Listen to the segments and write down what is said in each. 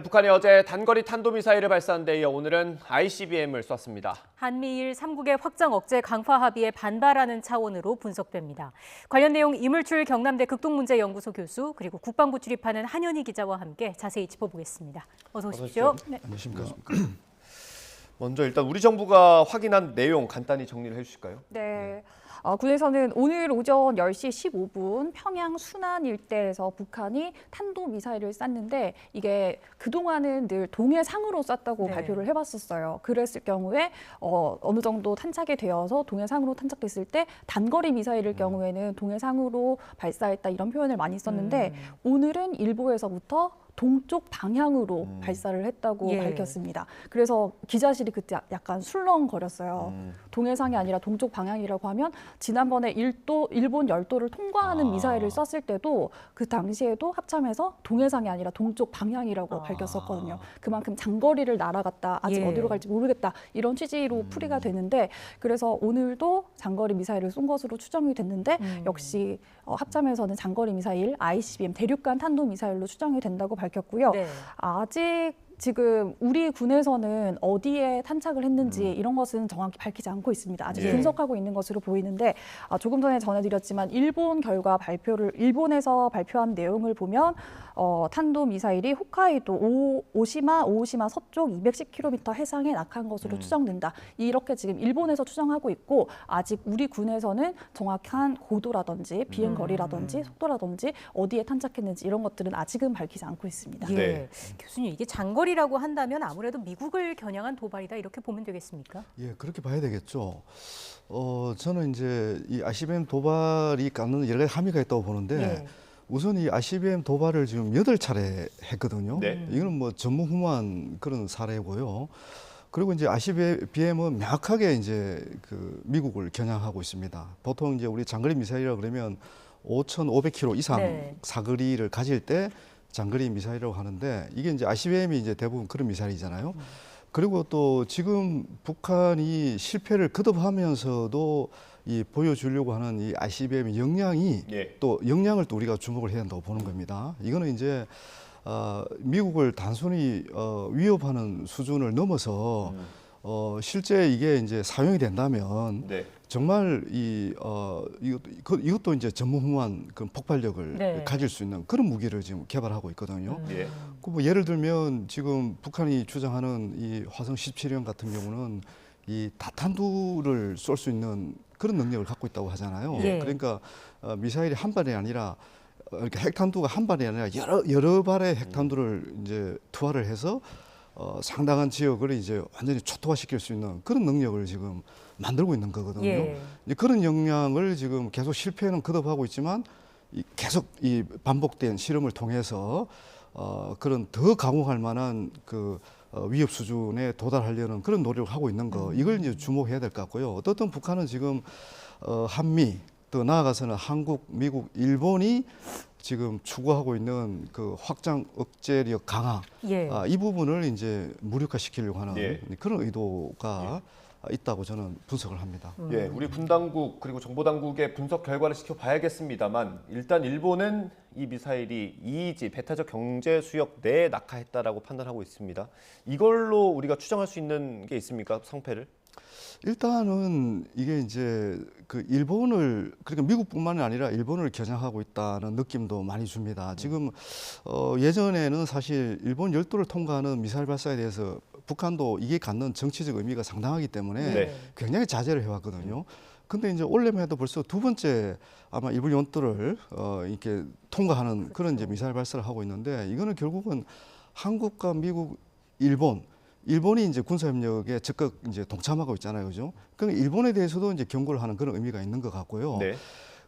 북한이 어제 단거리 탄도미사일을 발사한 데 이어 오늘은 ICBM을 쐈습니다. 한미일 3국의 확장 억제 강화 합의에 반발하는 차원으로 분석됩니다. 관련 내용 이물출 경남대 극동문제연구소 교수 그리고 국방부 출입하는 한현희 기자와 함께 자세히 짚어보겠습니다. 어서 오십시오. 네. 안녕하십니까. 먼저 일단 우리 정부가 확인한 내용 간단히 정리를 해주실까요? 네. 군에서는 오늘 오전 10시 15분 평양 순안 일대에서 북한이 탄도미사일을 쐈는데 이게 그동안은 늘 동해상으로 쐈다고 발표를 해봤었어요. 그랬을 경우에 어느 정도 탄착이 되어서 동해상으로 탄착됐을 때 단거리 미사일일 경우에는 동해상으로 발사했다 이런 표현을 많이 썼는데 오늘은 일부에서부터 동쪽 방향으로 발사를 했다고 밝혔습니다. 그래서 기자실이 그때 약간 술렁거렸어요. 동해상이 아니라 동쪽 방향이라고 하면 지난번에 일본 열도를 통과하는 미사일을 쐈을 때도 그 당시에도 합참에서 동해상이 아니라 동쪽 방향이라고 밝혔었거든요. 그만큼 장거리를 날아갔다. 아직 어디로 갈지 모르겠다. 이런 취지로 풀이가 되는데 그래서 오늘도 장거리 미사일을 쏜 것으로 추정이 됐는데 역시 합참에서는 장거리 미사일 ICBM 대륙간 탄도미사일로 추정이 된다고 밝혔고요. 아직 지금 우리 군에서는 어디에 탄착을 했는지 이런 것은 정확히 밝히지 않고 있습니다. 아직 분석하고 있는 것으로 보이는데 조금 전에 전해드렸지만 일본에서 발표한 내용을 보면 탄도미사일이 홋카이도 오오시마 서쪽 210km 해상에 낙한 것으로 추정된다. 이렇게 지금 일본에서 추정하고 있고 아직 우리 군에서는 정확한 고도라든지 비행거리라든지 속도라든지 어디에 탄착했는지 이런 것들은 아직은 밝히지 않고 있습니다. 교수님, 이게 장거리라고 한다면 아무래도 미국을 겨냥한 도발이다 이렇게 보면 되겠습니까? 예, 그렇게 봐야 되겠죠. 저는 이제 이 ICBM 도발이 갖는 여러 가지 함의가 있다고 보는데 우선 이 ICBM 도발을 지금 8차례 했거든요. 이거는 뭐 전무후무한 그런 사례고요. 그리고 이제 ICBM은 명확하게 이제 그 미국을 겨냥하고 있습니다. 보통 이제 우리 장거리 미사일이라 그러면 5,500km 이상 사거리를 가질 때 장거리 미사일이라고 하는데 이게 이제 ICBM이 이제 대부분 그런 미사일이잖아요. 그리고 또 지금 북한이 실패를 거듭하면서도 이 보여주려고 하는 이 ICBM의 역량이 또 역량을 또 우리가 주목을 해야 한다고 보는 겁니다. 이거는 이제 미국을 단순히 위협하는 수준을 넘어서 실제 이게 이제 사용이 된다면 정말 이것도 이제 전무후무한 그런 폭발력을 가질 수 있는 그런 무기를 지금 개발하고 있거든요. 그 뭐 예를 들면 지금 북한이 주장하는 이 화성 17형 같은 경우는 이 다탄두를 쏠 수 있는 그런 능력을 갖고 있다고 하잖아요. 그러니까 미사일이 한 발이 아니라 이렇게 핵탄두가 한 발이 아니라 여러 발의 핵탄두를 이제 투하를 해서 상당한 지역을 이제 완전히 초토화시킬 수 있는 그런 능력을 지금 만들고 있는 거거든요. 이제 그런 역량을 지금 계속 실패는 거듭하고 있지만 계속 이 반복된 실험을 통해서 그런 더 가공할 만한 그 위협 수준에 도달하려는 그런 노력을 하고 있는 거 이걸 이제 주목해야 될 것 같고요. 어떻든 북한은 지금 한미 더 나아가서는 한국, 미국, 일본이 지금 추구하고 있는 그 확장 억제력 강화 이 부분을 이제 무력화시키려고 하는 그런 의도가 있다고 저는 분석을 합니다. 우리 군 당국 그리고 정보 당국의 분석 결과를 지켜봐야겠습니다만 일단 일본은 이 미사일이 EEZ 배타적 경제 수역 내에 낙하했다라고 판단하고 있습니다. 이걸로 우리가 추정할 수 있는 게 있습니까? 성패를? 일단은 이게 이제 그 일본을 그러니까 미국뿐만이 아니라 일본을 겨냥하고 있다는 느낌도 많이 줍니다. 지금 예전에는 사실 일본 열도를 통과하는 미사일 발사에 대해서 북한도 이게 갖는 정치적 의미가 상당하기 때문에 굉장히 자제를 해왔거든요. 근데 이제 올해만 해도 벌써 두 번째 아마 일본 열도를 이렇게 통과하는 그런 이제 미사일 발사를 하고 있는데 이거는 결국은 한국과 미국, 일본이 이제 군사협력에 적극 이제 동참하고 있잖아요, 그죠? 그러니까 일본에 대해서도 이제 경고를 하는 그런 의미가 있는 것 같고요.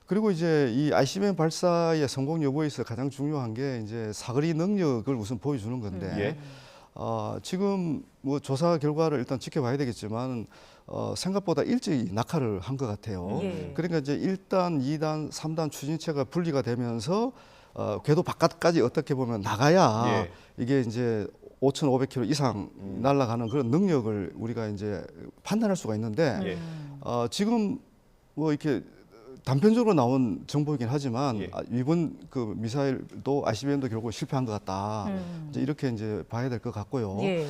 그리고 이제 이 ICBM 발사의 성공 여부에 있어 가장 중요한 게 이제 사거리 능력을 우선 보여주는 건데 지금 뭐 조사 결과를 일단 지켜봐야 되겠지만 생각보다 일찍 낙하를 한 것 같아요. 그러니까 이제 1단, 2단, 3단 추진체가 분리가 되면서 궤도 바깥까지 어떻게 보면 나가야 이게 이제 5,500km 이상 날아가는 그런 능력을 우리가 이제 판단할 수가 있는데 지금 뭐 이렇게 단편적으로 나온 정보이긴 하지만 예. 이번 그 미사일도 ICBM도 결국 실패한 것 같다. 이제 이렇게 이제 봐야 될 것 같고요. 예.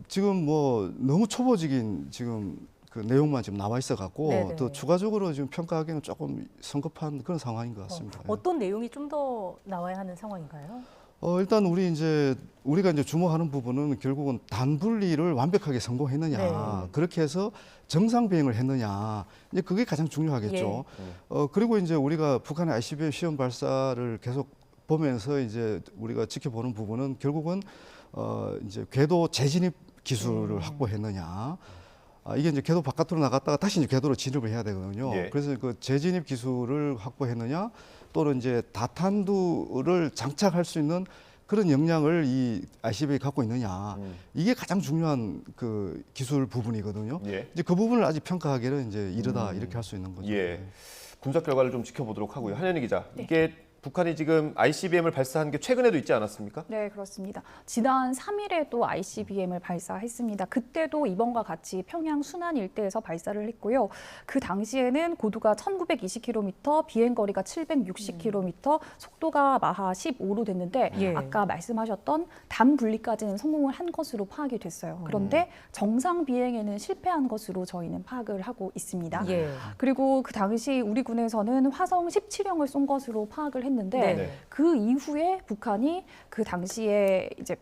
지금 뭐 너무 초보적인 지금 그 내용만 지금 나와 있어 갖고 네네. 더 추가적으로 지금 평가하기는 조금 성급한 그런 상황인 것 같습니다. 어떤 내용이 좀 더 나와야 하는 상황인가요? 일단 우리가 이제 주목하는 부분은 결국은 단분리를 완벽하게 성공했느냐, 네. 그렇게 해서 정상 비행을 했느냐, 이제 그게 가장 중요하겠죠. 그리고 이제 우리가 북한의 ICBM 시험 발사를 계속 보면서 이제 우리가 지켜보는 부분은 결국은 이제 궤도 재진입 기술을 확보했느냐. 이게 이제 궤도 바깥으로 나갔다가 다시 이제 궤도로 진입을 해야 되거든요. 예. 그래서 그 재진입 기술을 확보했느냐, 또는 이제 다탄두를 장착할 수 있는 그런 역량을 이 ICBM이 갖고 있느냐, 이게 가장 중요한 그 기술 부분이거든요. 예. 이제 그 부분을 아직 평가하기는 이제 이르다 이렇게 할 수 있는 거죠. 예. 분석 결과를 좀 지켜보도록 하고요. 한현희 기자, 네. 이게 북한이 지금 ICBM을 발사한 게 최근에도 있지 않았습니까? 네, 그렇습니다. 지난 3일에도 ICBM을 발사했습니다. 그때도 이번과 같이 평양 순안 일대에서 발사를 했고요. 그 당시에는 고도가 1920km, 비행거리가 760km, 속도가 마하 15로 됐는데 예. 아까 말씀하셨던 단 분리까지는 성공을 한 것으로 파악이 됐어요. 그런데 정상 비행에는 실패한 것으로 저희는 파악을 하고 있습니다. 예. 그리고 그 당시 우리 군에서는 화성 17형을 쏜 것으로 파악을 했는데 네. 그 이후에 북한이 그 당시에 이제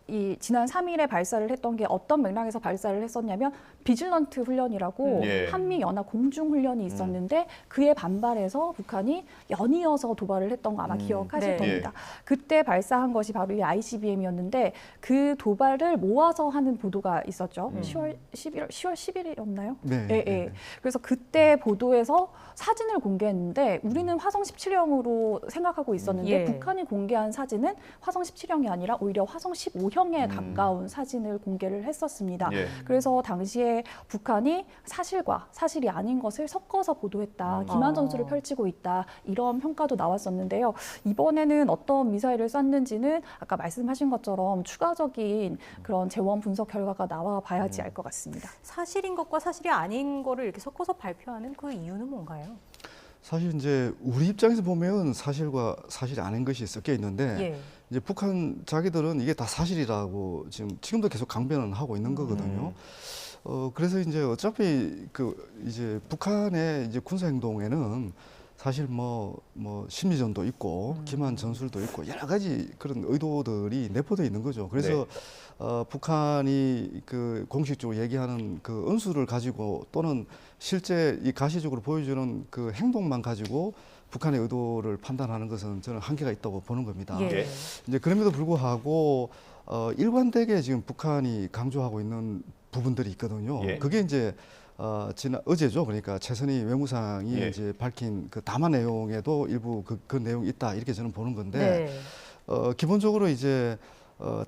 이 지난 3일에 발사를 했던 게 어떤 맥락에서 발사를 했었냐면 비질런트 훈련이라고 예. 한미 연합 공중 훈련이 있었는데 그에 반발해서 북한이 연이어서 도발을 했던 거 아마 기억하실 네. 겁니다. 그때 발사한 것이 바로 이 ICBM이었는데 그 도발을 모아서 하는 보도가 있었죠. 10월 10일이었나요? 네. 예, 예. 그래서 그때 보도에서 사진을 공개했는데 우리는 화성 17형으로 생각하고 있었는데 예. 북한이 공개한 사진은 화성 17형이 아니라 오히려 화성 15형에 가까운 사진을 공개를 했었습니다. 예. 그래서 당시에 북한이 사실과 사실이 아닌 것을 섞어서 보도했다. 기만 전술을 펼치고 있다. 이런 평가도 나왔었는데요. 이번에는 어떤 미사일을 쐈는지는 아까 말씀하신 것처럼 추가적인 그런 재원 분석 결과가 나와 봐야지 알 것 같습니다. 사실인 것과 사실이 아닌 거를 이렇게 섞어서 발표하는 그 이유는 뭔가요? 사실 이제 우리 입장에서 보면 사실과 사실이 아닌 것이 섞여 있는데 예. 이제 북한 자기들은 이게 다 사실이라고 지금도 계속 강변을 하고 있는 거거든요. 그래서 이제 어차피 이제 북한의 이제 군사 행동에는 사실 뭐 심리전도 있고 기만 전술도 있고 여러 가지 그런 의도들이 내포되어 있는 거죠. 그래서 북한이 그 공식적으로 얘기하는 그 은수를 가지고 또는 실제 이 가시적으로 보여주는 그 행동만 가지고 북한의 의도를 판단하는 것은 저는 한계가 있다고 보는 겁니다. 예. 이제 그럼에도 불구하고 일관되게 지금 북한이 강조하고 있는 부분들이 있거든요. 예. 그게 이제 어제죠. 그러니까 최선희 외무상이 예. 이제 밝힌 그 담화 내용에도 일부 그 내용이 있다 이렇게 저는 보는 건데 네. 기본적으로 이제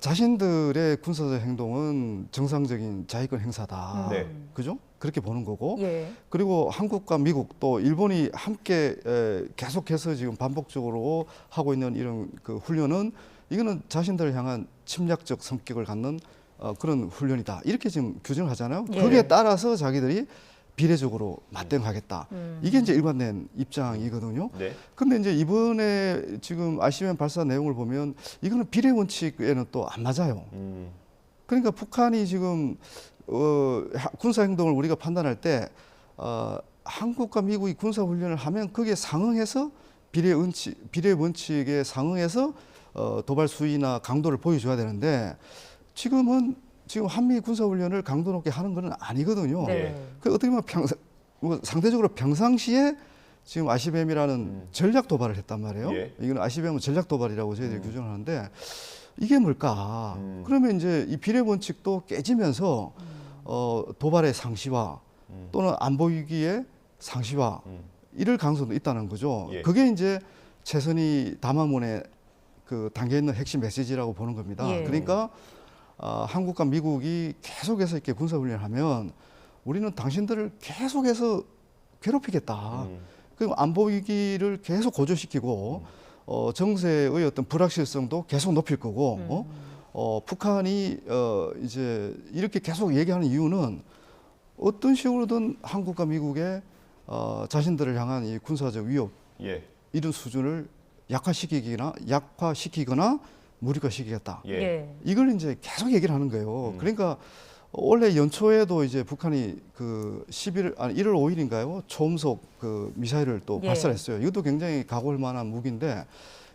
자신들의 군사적 행동은 정상적인 자위권 행사다. 네. 그죠? 그렇게 보는 거고. 예. 그리고 한국과 미국 또 일본이 함께 계속해서 지금 반복적으로 하고 있는 이런 그 훈련은 이거는 자신들을 향한 침략적 성격을 갖는 그런 훈련이다. 이렇게 지금 규정을 하잖아요. 예. 거기에 따라서 자기들이 비례적으로 맞대응하겠다. 이게 이제 일관된 입장이거든요. 네. 근데 이제 이번에 지금 ICBM 발사 내용을 보면 이거는 비례 원칙에는 또 안 맞아요. 그러니까 북한이 지금 군사 행동을 우리가 판단할 때 한국과 미국이 군사 훈련을 하면 거기에 상응해서 비례 원칙에 상응해서 도발 수위나 강도를 보여줘야 되는데 지금 한미 군사 훈련을 강도 높게 하는 건 아니거든요. 네. 그 어떻게 보면 상대적으로 평상시에 지금 ICBM이라는 전략 도발을 했단 말이에요. 예. 이건 ICBM은 전략 도발이라고 저희들이 규정을 하는데 이게 뭘까? 그러면 이제 이 비례 원칙도 깨지면서 도발의 상시화 또는 안보 위기의 상시화 이럴 가능성도 있다는 거죠. 예. 그게 이제 최선희 담화문에 그 담겨 있는 핵심 메시지라고 보는 겁니다. 예. 그러니까 한국과 미국이 계속해서 이렇게 군사훈련을 하면 우리는 당신들을 계속해서 괴롭히겠다. 그리고 안보 위기를 계속 고조시키고 정세의 어떤 불확실성도 계속 높일 거고 북한이 이제 이렇게 계속 얘기하는 이유는 어떤 식으로든 한국과 미국의 자신들을 향한 이 군사적 위협 예. 이런 수준을 약화시키거나 무력화시키겠다. 예. 이걸 이제 계속 얘기를 하는 거예요. 그러니까 원래 연초에도 이제 북한이 그 1월 5일인가요? 초음속 그 미사일을 또 예. 발사했어요. 이것도 굉장히 각오할 만한 무기인데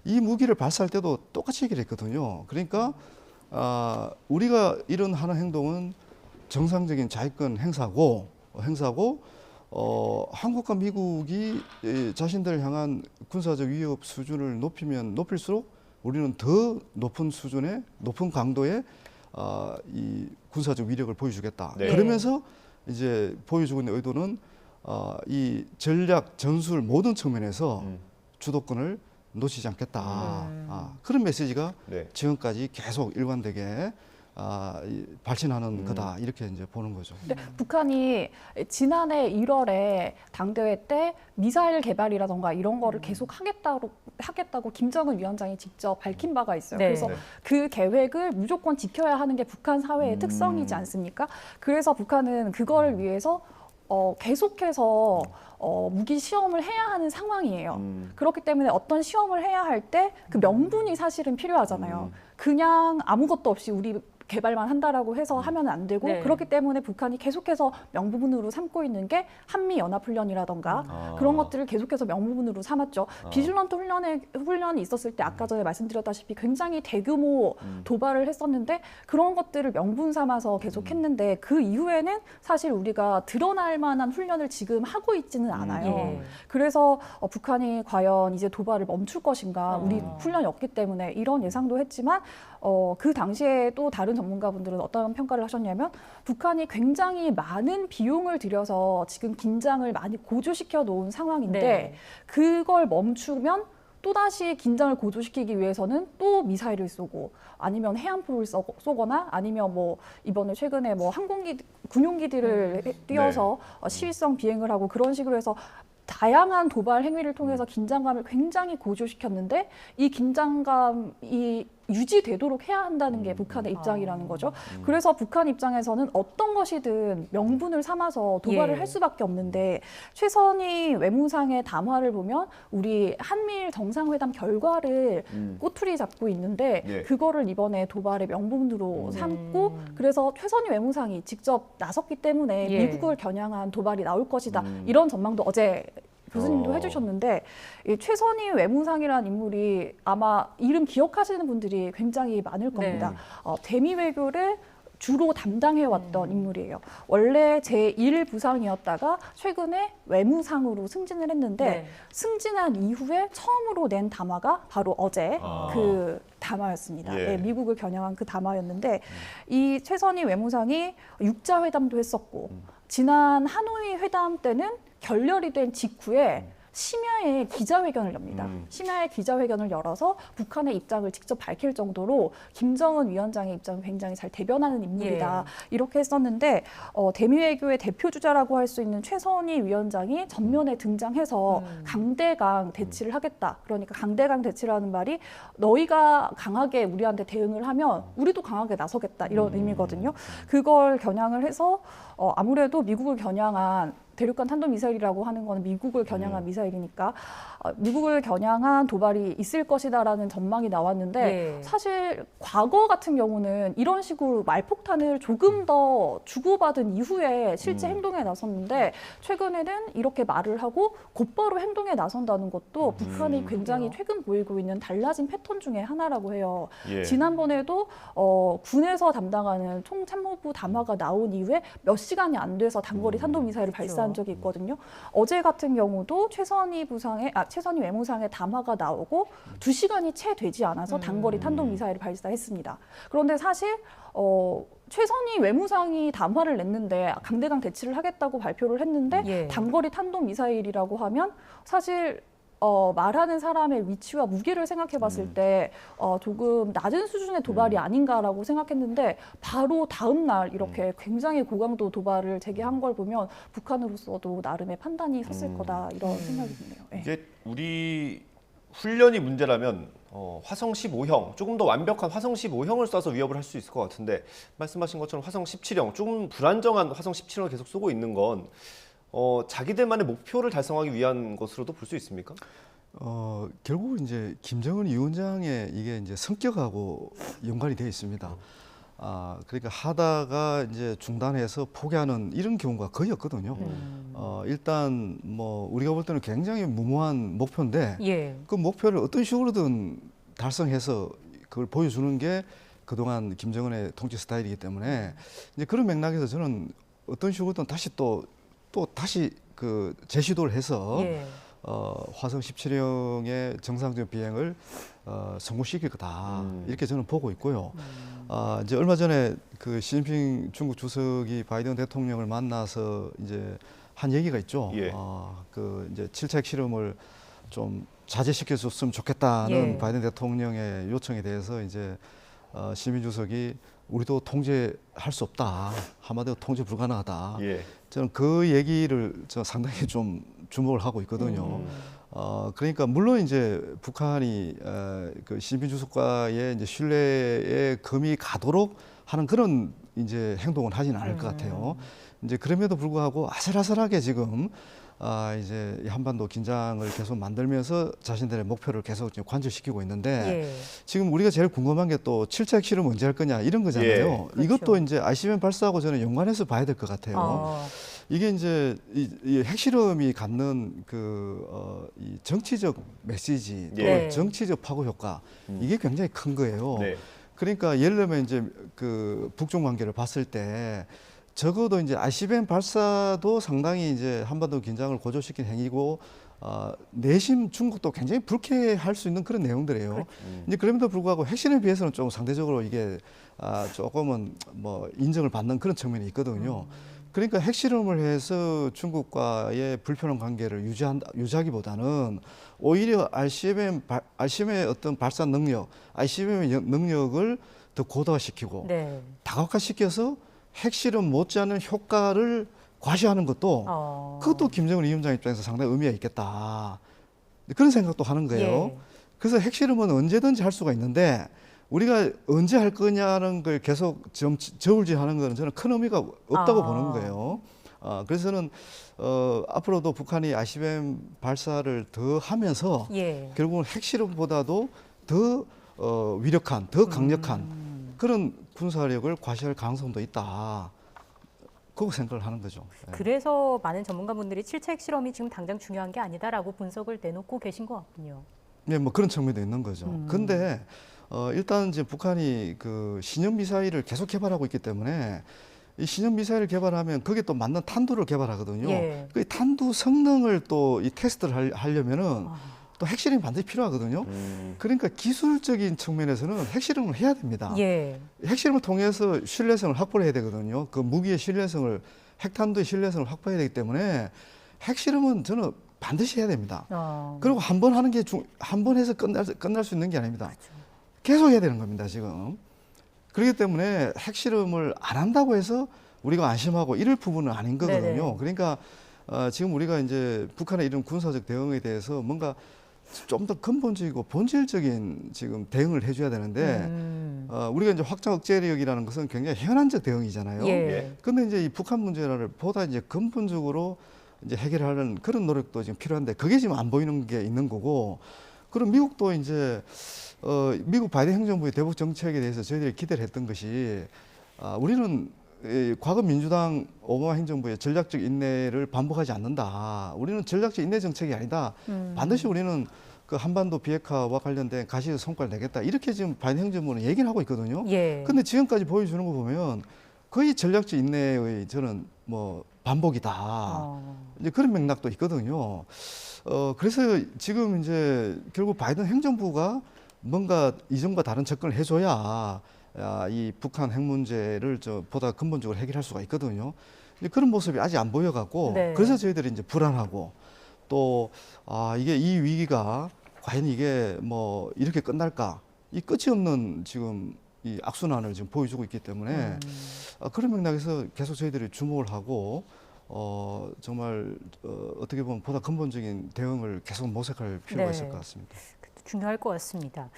이 무기를 발사할 때도 똑같이 얘기를 했거든요. 그러니까 우리가 이런 하는 행동은 정상적인 자위권 행사고 한국과 미국이 자신들을 향한 군사적 위협 수준을 높이면 높일수록 우리는 더 높은 수준의 높은 강도의 이 군사적 위력을 보여주겠다. 네. 그러면서 이제 보여주고 있는 의도는 이 전략 전술 모든 측면에서 주도권을 놓치지 않겠다. 그런 메시지가 네. 지금까지 계속 일관되게 발전하는 거다 이렇게 이제 보는 거죠. 근데 북한이 지난해 1월에 당대회 때 미사일 개발이라던가 이런 거를 계속 하겠다고 김정은 위원장이 직접 밝힌 바가 있어요. 네. 그래서 네. 그 계획을 무조건 지켜야 하는 게 북한 사회의 특성이지 않습니까? 그래서 북한은 그걸 위해서 계속해서 무기 시험을 해야 하는 상황이에요. 그렇기 때문에 어떤 시험을 해야 할 때 그 명분이 사실은 필요하잖아요. 그냥 아무것도 없이 우리 개발만 한다라고 해서 하면 안 되고 네. 그렇기 때문에 북한이 계속해서 명분으로 삼고 있는 게 한미 연합 훈련이라던가 그런 것들을 계속해서 명분으로 삼았죠. 비질런트 훈련이 있었을 때 아까 전에 말씀드렸다시피 굉장히 대규모 도발을 했었는데 그런 것들을 명분 삼아서 계속했는데 그 이후에는 사실 우리가 드러날 만한 훈련을 지금 하고 있지는 않아요. 예. 그래서 북한이 과연 이제 도발을 멈출 것인가 우리 훈련이 없기 때문에 이런 예상도 했지만 그 당시에 또 다른 전문가분들은 어떤 평가를 하셨냐면 북한이 굉장히 많은 비용을 들여서 지금 긴장을 많이 고조시켜 놓은 상황인데 네. 그걸 멈추면 또다시 긴장을 고조시키기 위해서는 또 미사일을 쏘고 아니면 해안포를 쏘거나 아니면 뭐 이번에 최근에 뭐 군용기들을 띄워서 시위성 비행을 하고 그런 식으로 해서 다양한 도발 행위를 통해서 긴장감을 굉장히 고조시켰는데 이 긴장감이 유지되도록 해야 한다는 게 북한의 입장이라는 거죠. 그래서 북한 입장에서는 어떤 것이든 명분을 삼아서 도발을 예. 할 수밖에 없는데 최선희 외무상의 담화를 보면 우리 한미일 정상회담 결과를 꼬투리 잡고 있는데 예. 그거를 이번에 도발의 명분으로 삼고 그래서 최선희 외무상이 직접 나섰기 때문에 예. 미국을 겨냥한 도발이 나올 것이다. 이런 전망도 어제 교수님도 해주셨는데 이 최선희 외무상이라는 인물이 아마 이름 기억하시는 분들이 굉장히 많을 겁니다. 대미 외교를 주로 담당해왔던 인물이에요. 원래 제1부상이었다가 최근에 외무상으로 승진을 했는데 네. 승진한 이후에 처음으로 낸 담화가 바로 어제 그 담화였습니다. 예. 네, 미국을 겨냥한 그 담화였는데 이 최선희 외무상이 육자회담도 했었고 지난 하노이 회담 때는 결렬이 된 직후에 심야에 기자회견을 엽니다. 심야에 기자회견을 열어서 북한의 입장을 직접 밝힐 정도로 김정은 위원장의 입장을 굉장히 잘 대변하는 인물이다. 이렇게 했었는데 대미 외교의 대표 주자라고 할 수 있는 최선희 위원장이 전면에 등장해서 강대강 대치를 하겠다. 그러니까 강대강 대치라는 말이 너희가 강하게 우리한테 대응을 하면 우리도 강하게 나서겠다. 이런 의미거든요. 그걸 겨냥을 해서 아무래도 미국을 겨냥한 대륙간 탄도미사일이라고 하는 거는 미국을 겨냥한 미사일이니까 미국을 겨냥한 도발이 있을 것이다라는 전망이 나왔는데 예. 사실 과거 같은 경우는 이런 식으로 말폭탄을 조금 더 주고받은 이후에 실제 행동에 나섰는데 최근에는 이렇게 말을 하고 곧바로 행동에 나선다는 것도 북한이 굉장히 최근 보이고 있는 달라진 패턴 중에 하나라고 해요. 예. 지난번에도 군에서 담당하는 총참모부 담화가 나온 이후에 몇 시간이 안 돼서 단거리 탄도미사일을 발사한 적이 있거든요. 어제 같은 경우도 최선희 외무상의 담화가 나오고 2시간이 채 되지 않아서 단거리 탄도미사일을 발사했습니다. 그런데 사실 최선희 외무상이 담화를 냈는데 강대강 대치를 하겠다고 발표를 했는데 예. 단거리 탄도미사일이라고 하면 사실 말하는 사람의 위치와 무게를 생각해 봤을 때 조금 낮은 수준의 도발이 아닌가라고 생각했는데 바로 다음 날 이렇게 굉장히 고강도 도발을 재개한 걸 보면 북한으로서도 나름의 판단이 섰을 거다 이런 생각이 드네요. 네. 이게 우리 훈련이 문제라면 화성 15형 조금 더 완벽한 화성 15형을 쏴서 위협을 할 수 있을 것 같은데 말씀하신 것처럼 화성 17형 조금 불안정한 화성 17형을 계속 쏘고 있는 건 자기들만의 목표를 달성하기 위한 것으로도 볼 수 있습니까? 결국 이제 김정은 위원장의 이게 이제 성격하고 연관이 되어 있습니다. 그러니까 하다가 이제 중단해서 포기하는 이런 경우가 거의 없거든요. 일단 뭐 우리가 볼 때는 굉장히 무모한 목표인데 예. 그 목표를 어떤 식으로든 달성해서 그걸 보여주는 게 그동안 김정은의 통치 스타일이기 때문에 이제 그런 맥락에서 저는 어떤 식으로든 다시 또 다시 그 재시도를 해서 예. 화성 17형의 정상적 비행을 성공시킬 거다 이렇게 저는 보고 있고요. 이제 얼마 전에 그 시진핑 중국 주석이 바이든 대통령을 만나서 이제 한 얘기가 있죠. 예. 그 이제 7차 핵실험을 좀 자제시켜줬으면 좋겠다는 예. 바이든 대통령의 요청에 대해서 이제 시진핑 주석이 우리도 통제할 수 없다. 한마디로 통제 불가능하다. 예. 저는 그 얘기를 저 상당히 좀 주목을 하고 있거든요. 그러니까 물론 이제 북한이 그 시진핑 주석과의 이제 신뢰에 금이 가도록 하는 그런 이제 행동은 하지는 않을 것 같아요. 이제 그럼에도 불구하고 아슬아슬하게 지금 이제 이 한반도 긴장을 계속 만들면서 자신들의 목표를 계속 지금 관철시키고 있는데 예. 지금 우리가 제일 궁금한 게 또 7차 핵실험 언제 할 거냐 이런 거잖아요. 예. 그렇죠. 이것도 이제 ICBM 발사하고 저는 연관해서 봐야 될 것 같아요. 이게 이제 이 핵실험이 갖는 이 정치적 메시지, 또 예. 정치적 파고 효과 이게 굉장히 큰 거예요. 네. 그러니까 예를 들면 이제 그 북중 관계를 봤을 때 적어도 이제 ICBM 발사도 상당히 이제 한반도 긴장을 고조시킨 행위고 내심 중국도 굉장히 불쾌할 수 있는 그런 내용들이에요. 이제 그럼에도 불구하고 핵실험에 비해서는 좀 상대적으로 이게 조금은 뭐 인정을 받는 그런 측면이 있거든요. 그러니까 핵실험을 해서 중국과의 불편한 관계를 유지하기보다는 오히려 ICBM의 어떤 발사 능력, ICBM의 능력을 더 고도화시키고 네. 다각화시켜서 핵실험 못지않은 효과를 과시하는 것도 그것도 김정은 위원장 입장에서 상당히 의미가 있겠다. 그런 생각도 하는 거예요. 예. 그래서 핵실험은 언제든지 할 수가 있는데 우리가 언제 할 거냐는 걸 계속 저울질하는 거는 저는 큰 의미가 없다고 보는 거예요. 그래서 저는 앞으로도 북한이 ICBM 발사를 더 하면서 예. 결국은 핵실험보다도 더 위력한, 더 강력한 그런 군사력을 과시할 가능성도 있다. 그렇게 생각을 하는 거죠. 네. 그래서 많은 전문가분들이 7차 핵실험이 지금 당장 중요한 게 아니다라고 분석을 내놓고 계신 것 같군요. 네, 뭐 그런 측면도 있는 거죠. 근데 일단 이제 북한이 그 신형 미사일을 계속 개발하고 있기 때문에 이 신형 미사일을 개발하면 거기에 또 맞는 탄두를 개발하거든요. 예. 그 탄두 성능을 또 이 테스트를 하려면은 또 핵실험이 반드시 필요하거든요. 그러니까 기술적인 측면에서는 핵실험을 해야 됩니다. 예. 핵실험을 통해서 신뢰성을 확보를 해야 되거든요. 그 무기의 신뢰성을, 핵탄두의 신뢰성을 확보해야 되기 때문에 핵실험은 저는 반드시 해야 됩니다. 그리고 한 번 하는 게 한 번 해서 끝날 수 있는 게 아닙니다. 그렇죠. 계속 해야 되는 겁니다, 지금. 그렇기 때문에 핵실험을 안 한다고 해서 우리가 안심하고 이럴 부분은 아닌 거거든요. 네네. 그러니까 지금 우리가 이제 북한의 이런 군사적 대응에 대해서 뭔가 좀 더 근본적이고 본질적인 지금 대응을 해줘야 되는데 우리가 이제 확장 억제력이라는 것은 굉장히 현안적 대응이잖아요. 예. 근데 이제 이 북한 문제를 보다 이제 근본적으로 이제 해결하는 그런 노력도 지금 필요한데 그게 지금 안 보이는 게 있는 거고, 그럼 미국도 이제 미국 바이든 행정부의 대북 정책에 대해서 저희들이 기대를 했던 것이 우리는 과거 민주당 오바마 행정부의 전략적 인내를 반복하지 않는다. 우리는 전략적 인내 정책이 아니다. 반드시 우리는 그 한반도 비핵화와 관련된 가시적 성과를 내겠다. 이렇게 지금 바이든 행정부는 얘기를 하고 있거든요. 예. 근데 지금까지 보여주는 거 보면 거의 전략적 인내의 저는 뭐 반복이다. 이제 그런 맥락도 있거든요. 그래서 지금 이제 결국 바이든 행정부가 뭔가 이전과 다른 접근을 해줘야 이 북한 핵 문제를 보다 근본적으로 해결할 수가 있거든요. 그런 모습이 아직 안 보여갖고 네. 그래서 저희들이 이제 불안하고 또 이게 이 위기가 과연 이게 뭐 이렇게 끝날까? 이 끝이 없는 지금 이 악순환을 지금 보여주고 있기 때문에 그런 맥락에서 계속 저희들이 주목을 하고 정말 어떻게 보면 보다 근본적인 대응을 계속 모색할 필요가 네. 있을 것 같습니다. 중요할 것 같습니다.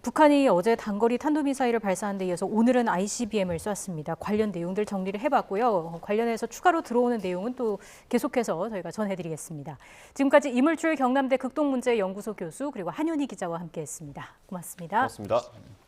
북한이 어제 단거리 탄도미사일을 발사한 데 이어서 오늘은 ICBM을 쐈습니다. 관련 내용들 정리를 해봤고요. 관련해서 추가로 들어오는 내용은 또 계속해서 저희가 전해드리겠습니다. 지금까지 이물출 경남대 극동문제연구소 교수 그리고 한윤희 기자와 함께했습니다. 고맙습니다. 고맙습니다.